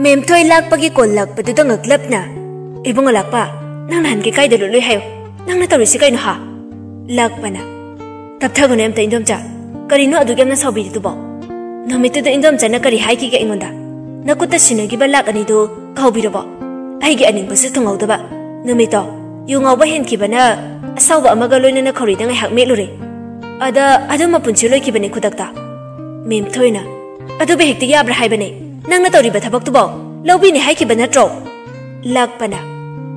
Mem thoi lakpagi kol lakpadu da ngaglapna ibong lakpa nang nan ke kai da lului hayo nang na tawri si kai no ha lakpana tapthago nem ta indom cha kari no adu gemna sabi du bo nomitu da indom cha na kari hai ki ga ingonda nakuta sinagi ba lak ani do khaubi ro bo ai gi aning basu thongau da ba nomito yu ngau ba hen ki bana asaw ba amaga loina na khori da ngai hak me lure ada adu ma punchi loi ki bane khudakta mem thoi na adu be hekti ya bra hai bane nang na tawri ba thabak tu bo lobi ni hai ki bana tro lakpana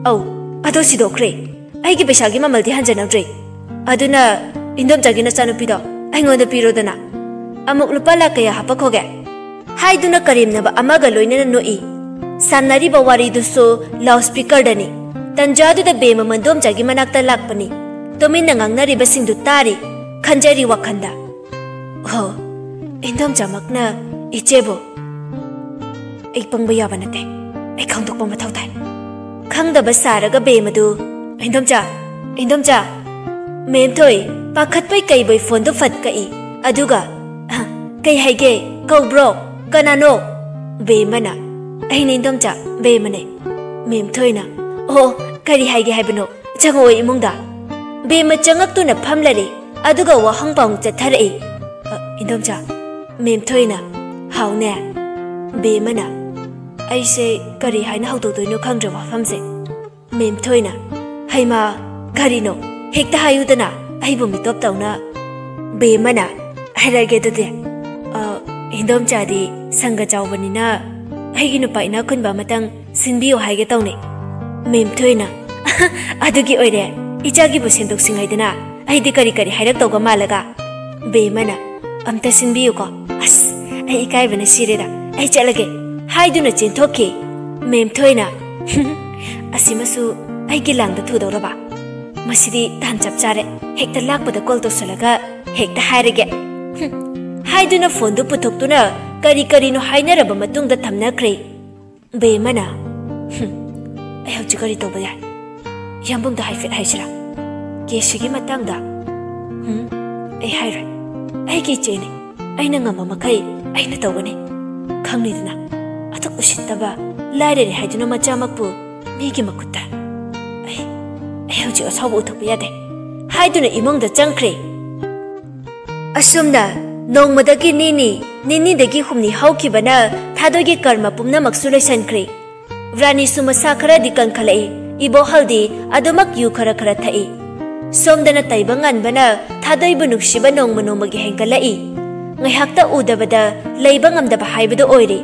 au ado sido kre ai gi pesa gi mamal di hanjana dre aduna indom jagi na chanu pi do ai ngonda pi ro dana amuk lupa la kaya hapa khoge hai duna karim na ba amaga loina na noi sanari ba wari du so loudspeaker dani tanjadu da be mamandom jagi manakta lakpani tomin na ngangnari ba sing du tari khanjari wakhanda ho indom jamakna ichebo ai pangba yaba nate ai khangdok pa mathau tai khangda ba saraga be madu indom cha mem thoi pakhat pai kai bai phone do fat kai aduga kai haige ko bro kanano be mana ai indom cha be mane mem thoi na o kari haige haibano changoi imungda be ma changak tu na phamlari aduga wa hangpang chathari indom cha mem thoi na haune be mana aise kari haina hau to no khang jawa famse mem thoina haima kari no hekta hayudana ai bu mi top tauna be mana hairage de indom chadi sanga chawbanina ai gi no paina khunba matang sinbiyo haige tawne mem thoina adugi oire ichagi bu sendok singai dana ai de kari hairak tawga malaga be mana amta sinbiyo ko as ai kai bana sireda ai chalage hai duna chen thoke mem thoina asimasu ai gi lang da thu do raba masidi tan chap chare hekta lak pada call to salaga hekta hairege hai duna phone du puthok tuna kari no haina raba matung da thamna kre be mana ai hau chikari to baya yambung da hai fit hai sira ke sigi matang da ai haira ai gi chene ai na ngama makai ai na tawani khangni dina atuk usittaba laire hai duna macha makpu migi makutta ai hauji asabu uthakpa yade hai duna imong da changkre asumna nongmadagi nini dagi humni hauki bana thadogi karma pumna maksulai sankre vrani sumasa khara dikan khalai ibo haldi adumak yu khara thai somdana taibangan bana thadoi bunuk shiba nongmagi hengalai ngai hakta udabada leibangam da haibadu oire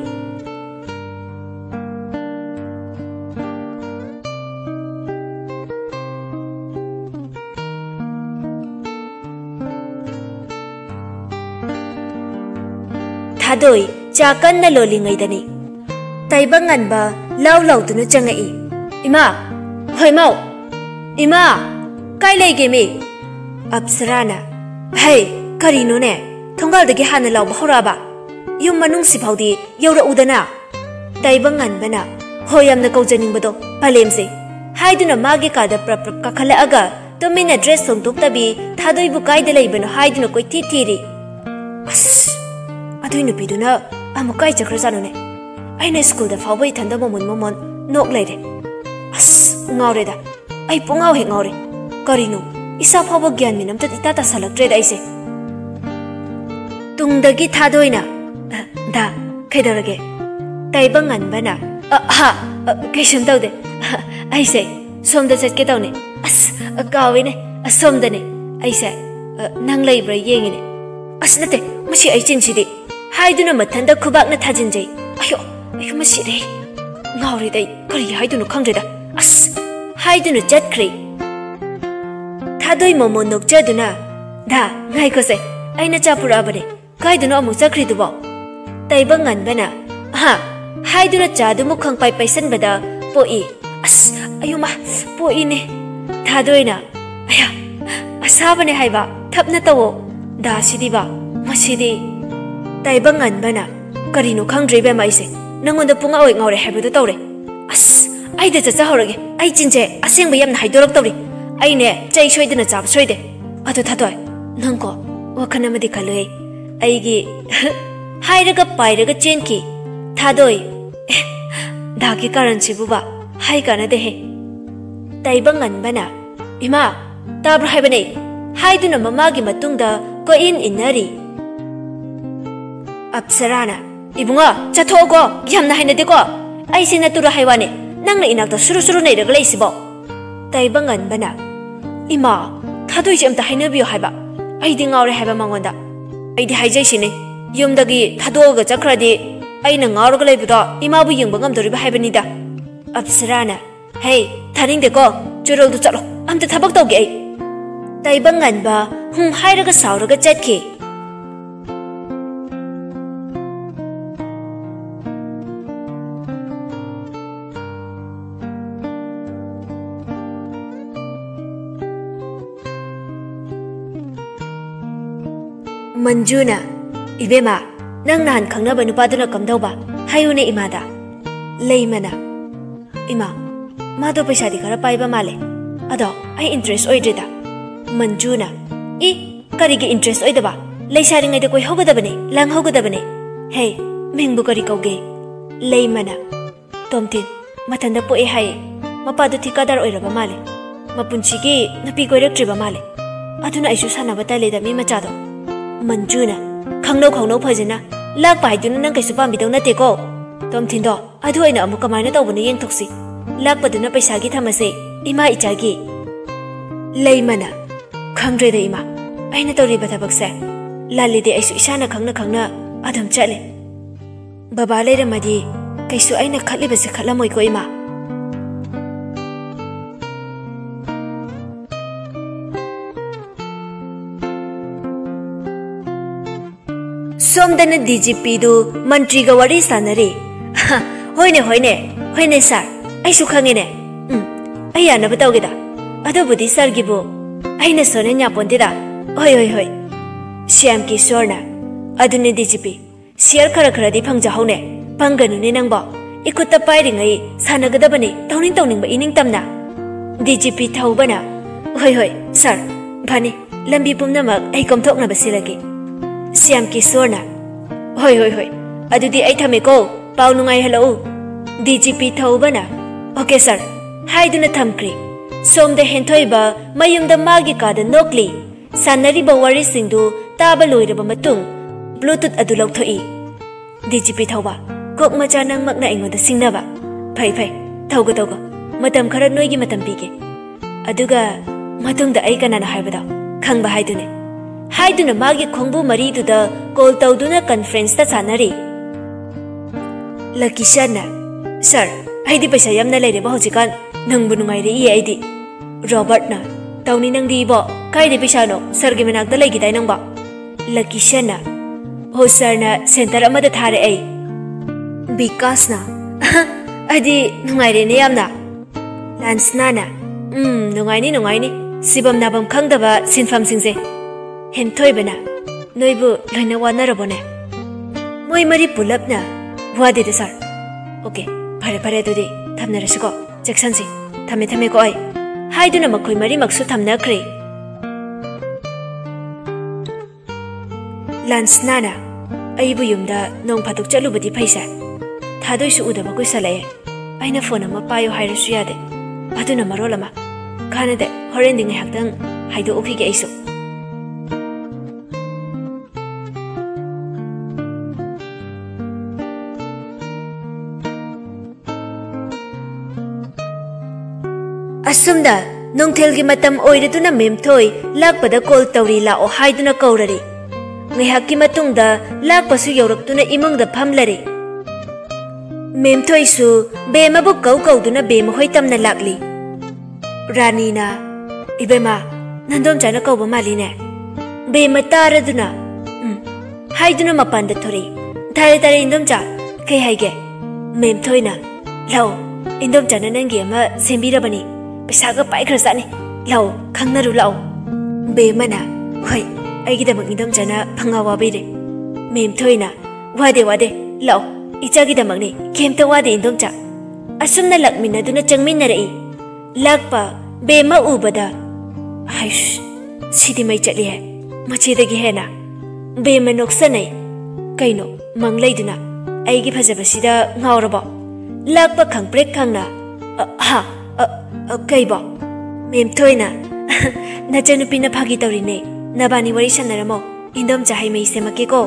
thadoi chakan na loli ngai dani taibangan ba law tunu changai ima hoi mau ima kai lege me apsarana hey karino ne thongal dagi hana law bahora ba yum manung siphawdi yora udana taibangan bana hoyam na kaujaning bado palemse haiduna mage ka da prap ka khala aga to min address song tok tabi thadoi bu kai de leibano haiduna koi thiri as adui nu biduna amukai chakra janone aina school da fawai thanda momon nok leire as ngawre da ai pungaw he ngawre karino isa fawa gyan minam ta ita salaktre da ise tungdagi thadoina da kaidarage taibangan bana ha kaisam tawde aise somda chatke tawne as kawine asomdane aise nang leibra yengine as nate machi ai chinchidi haiduna mathanda khubak na thajinjai ayo masi re ngawre dai kari haiduna khangreda as haiduna chatkre thadoi momo nokjaduna धा ngai ko se aina cha pura bane kai duno amu chakri du ba taibang ngan bana ha hai duna cha du mu khang pai paisan bada po I as ayuma po I ne tha doina aya asa bane hai ba thapna tawo da sidi ba masidi taibang ngan bana karino khang dre be mai se nangonda punga oi ngore haibu du tawre as ai da cha horage ai chinje aseng ba yam na haidorok tawre ai ne chai shoi dina chap shoi de adu thadoi nang ko wakhan amadi khaloi ai gi hairaga pairaga chenki thadoi dagi karan chibu ba hai kana de he taibang an bana ima tabra hai bane hai duna mama gi matungda ko in inari apsarana ibunga chatho go yamna haina de ko ai sina tura haiwane nangna inakta suru suru nei raga leisibo taibang an bana ima thadoi jem ta haina biyo haiba ai di ngawre haiba mangonda ai di haijai sine yumdagi thadoga chakradi ai na ngawrga leibudo ima bu yengba ngamdori ba haibani da apsarana hey thaning de ko churol du chalo amta thabak tawge ai taibang an ba hairaga sauraga chatki Manjuna ibema nang nan khangna ba nupa duna kamdauba hayune imada leimana ima mado paisa di kara paiba male ado ai interest oidreda Manjuna I kari gi interest oidaba leisari ngai de koi hogada bane lang hogada bane hey mingbu kari kauge leimana tomtin mathanda po e hai mapa du thikadar oiraba male mapunchi gi napi goirak triba male aduna aisu sanaba ta leda mi machado Manjuna khangno phajina lak pai duna nang kaisu pam bidau na te ko tom thindo adu aina amu kamaina tawbani yeng thoksi lak paduna paisa gi thamase ima icha gi leimana khangre de ima aina tori bathabak se lali de aisu isana khangna adam chale baba le ramadi kaisu aina khatli base khatlamoi ko ima somdana DGP du mantri ga wari sanare hoine sir ai su khange ne ai ya na batau ge da adu budi sir gi bo ai na sone nya ponde da hoi Shyam Kishore na adu ne DGP share khara di phangja haune panganu ne nang ba ikutta pai ring ai sana ga da bane tawning ba ining tamna DGP thau bana hoi sir bhani lambi pumna mak ai komthok na basirage Shyam Kishore na hoi adudi ai thame ko pau nungai hello DGP thobana okay sir haiduna thamkri somde henthoiba mayumda magi ka da nokli sanari ba wari singdu taba loiraba matung bluetooth adu lokthoi DGP thoba kok macha nang makna ingoda singnaba phai thogo matam khara noigi matam pige aduga matungda ai kana na haibada khangba haidune haiduna magi khongbu mari du da call tawduna conference ta sanari Lakishana sir aidi paisa yamna leire ba hojikan nangbu nungai re I aidi Robert na tawni nang di bo kai de paisa no sir ge menak da legi dai nang ba Lakishana ho sir na center amada thare ai Vikas na adi nungai re ne yamna Lansna na nungai ni sibam nabam khangdaba sinfam singse Hentoi bana noibu loina wana rabone moi mari pulapna wade de sir okay pare dudi thamna rasiko jackson si thame ko ai haiduna makoi mari maksu thamna khre Lansnana aibu yumda nong phatuk chalu budi phaisa thadoi su udaba ko sale aina phone ama payo hairasu yade aduna marolama khana de horending haktang haido okhi ge aisu Asumda nongthel gi matam oiraduna memthoi lakpada call tawri la o haiduna kaurari ngihak ki matungda lakpasu yoraktuna imungda phamlari memthoi su bema bu kauduna bema hoi tamna lakli Rani na ibema nandom jana kauba mali ne Bema taraduna. Haiduna mapanda thori. Tare tare indomcha. Kay haige. Mem thoina. Lau. Indomcha na nangi ama sembirabani. Pisaga pai krasani. Lau. Khangnaru lau. Bema na. Hoi. Aigidamag indomcha na phangawa bire. Mem thoina. Wade wade. Lau. Ichagidamag ni. Kemta wade indomcha. Asumna lakmina duna changmina rai. Lakpa. Bema ubada. Haish. Sidi mai chali hai. Machidagi hai na. Bema noksanai. Kaino. Manglay-duna. Aigi phajabasida ngaurabo. Lakpa khangprek khangna. Kaibo. Mem thoina. Nachanupina phagi tawrine. Nabani wari sanaramo. Indom chahai mai semakeko.